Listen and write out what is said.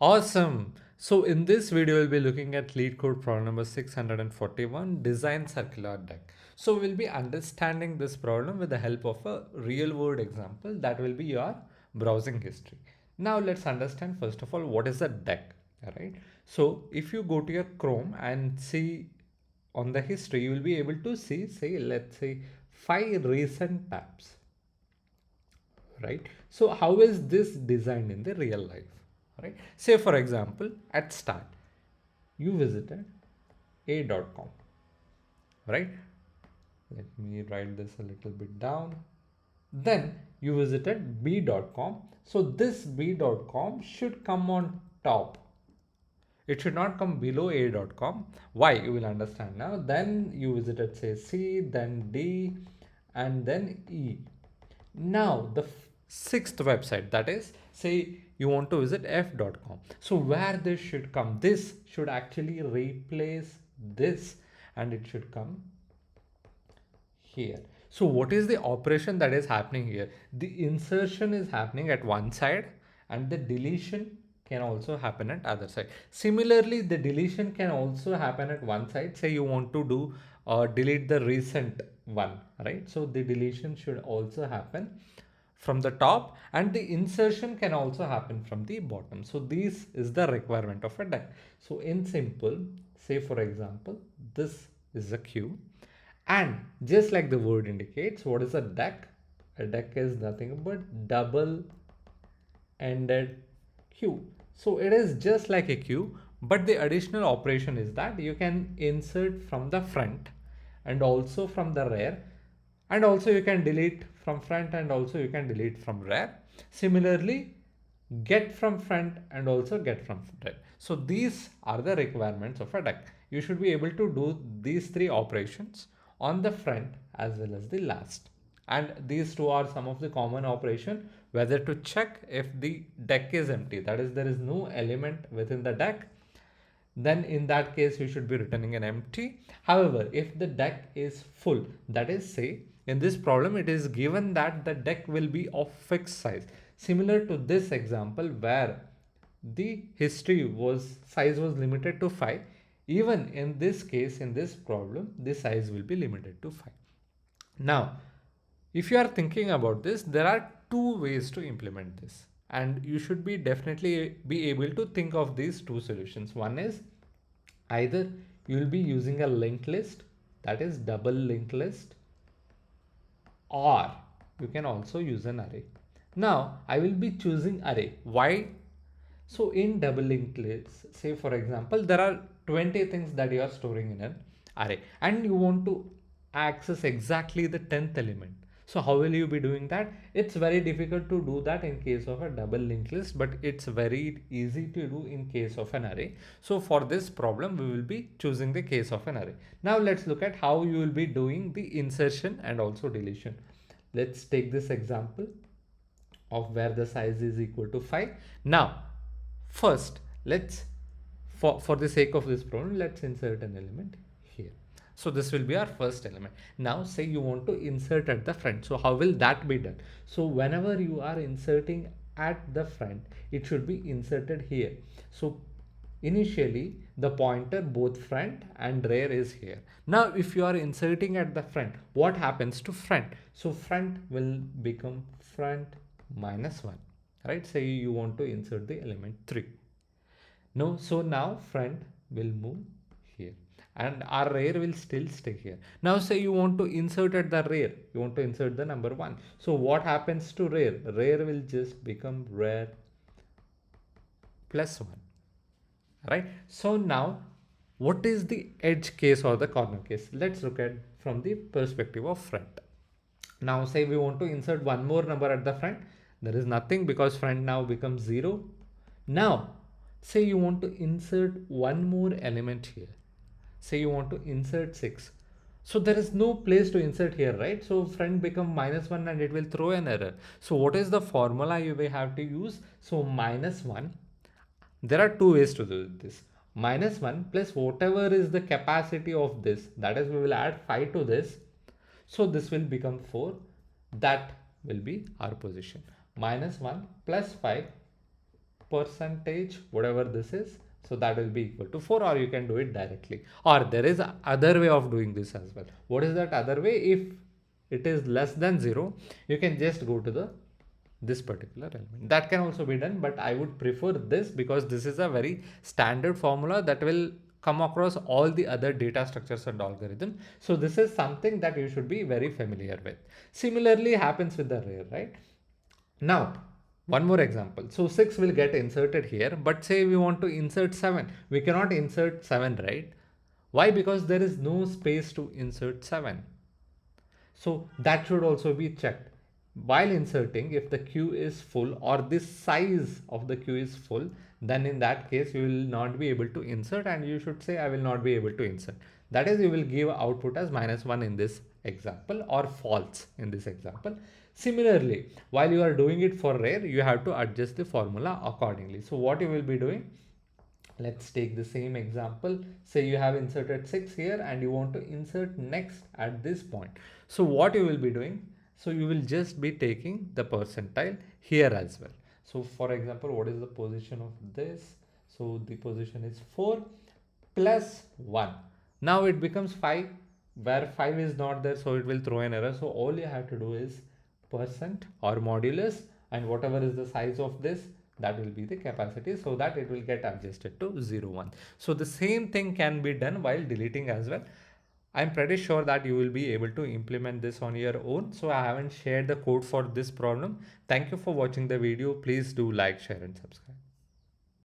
Awesome. So in this video, we'll be looking at Leetcode problem number 641, Design Circular Deque. So we'll be understanding this problem with the help of a real world example that will be your browsing history. Now let's understand first of all, what is a deck, alright? So if you go to your Chrome and see on the history, you will be able to see, let's say 5 recent tabs, right? So how is this designed in the real life, right? Say for example, at start you visited a.com, right? Let me write this a little bit down. Then you visited b.com, so this b.com should come on top. It should not come below a.com. Why? You will understand now. Then you visited say C, then D, and then E. Now the sixth website, that is say you want to visit f.com. So where this should come? This should actually replace this and it should come here. So what is the operation that is happening here? The insertion is happening at one side and the deletion can also happen at other side. Similarly, the deletion can also happen at one side. Say you want to do delete the recent one, right? So the deletion should also happen from the top and the insertion can also happen from the bottom. So this is the requirement of a deck. So in simple, say for example, this is a queue, and just like the word indicates, what is a deck? A deck is nothing but double ended queue. So it is just like a queue, but the additional operation is that you can insert from the front and also from the rear, and also you can delete from front and also you can delete from rear. Similarly, get from front and also get from rear. So these are the requirements of a deck. You should be able to do these three operations on the front as well as the last. And these two are some of the common operation, whether to check if the deck is empty, that is there is no element within the deck, then in that case you should be returning an empty. However, if the deck is full, that is say in this problem it is given that the deck will be of fixed size, similar to this example where the history was size was limited to 5. Even in this case, in this problem, the size will be limited to 5. Now if you are thinking about this, there are two ways to implement this, and you should be definitely be able to think of these two solutions. One is either you will be using a linked list, that is double linked list, or you can also use an array. Now I will be choosing array. Why? So in double linked list, say for example, there are 20 things that you are storing in an array and you want to access exactly the 10th element. So how will you be doing that? It's very difficult to do that in case of a double linked list, but it's very easy to do in case of an array. So for this problem, we will be choosing the case of an array. Now let's look at how you will be doing the insertion and also deletion. Let's take this example of where the size is equal to 5. Now first, let's for the sake of this problem, let's insert an element here. So this will be our first element. Now say you want to insert at the front. So how will that be done? So whenever you are inserting at the front, it should be inserted here. So initially the pointer both front and rear is here. Now if you are inserting at the front, what happens to front? So front will become front minus 1, right? Say you want to insert the element 3. No, so now front will move here and our rear will still stay here. Now say you want to insert at the rear, you want to insert the number 1. So what happens to rear? Rear will just become rear plus 1, right? So now what is the edge case or the corner case? Let's look at from the perspective of front. Now say we want to insert one more number at the front. There is nothing because front now becomes 0. Now say you want to insert one more element here. Say you want to insert 6. So there is no place to insert here, right? So front become minus 1 and it will throw an error. So what is the formula you will have to use? So minus 1. There are two ways to do this. Minus 1 plus whatever is the capacity of this. That is, we will add 5 to this. So this will become 4. That will be our position. Minus 1 plus 5 percentage whatever this is, so that will be equal to 4, or you can do it directly, or there is a other way of doing this as well. What is that other way? If it is less than 0, you can just go to the this particular element. That can also be done, but I would prefer this because this is a very standard formula that will come across all the other data structures and algorithm. So this is something that you should be very familiar with. Similarly happens with the array, right? Now, one more example. So 6 will get inserted here, but say we want to insert 7. We cannot insert 7, right? Why? Because there is no space to insert 7. So that should also be checked. While inserting, if the queue is full or this size of the queue is full, then in that case you will not be able to insert, and you should say I will not be able to insert. That is, you will give output as -1 in this example or false in this example. Similarly, while you are doing it for rare, you have to adjust the formula accordingly. So what you will be doing, let's take the same example. Say you have inserted 6 here and you want to insert next at this point. So what you will be doing, so you will just be taking the percentile here as well. So for example, what is the position of this? So the position is 4 plus 1. Now it becomes 5, where 5 is not there, so it will throw an error. So all you have to do is percent or modulus, and whatever is the size of this, that will be the capacity, so that it will get adjusted to 0, 1. So the same thing can be done while deleting as well. I'm pretty sure that you will be able to implement this on your own. So I haven't shared the code for this problem. Thank you for watching the video. Please do like, share and subscribe.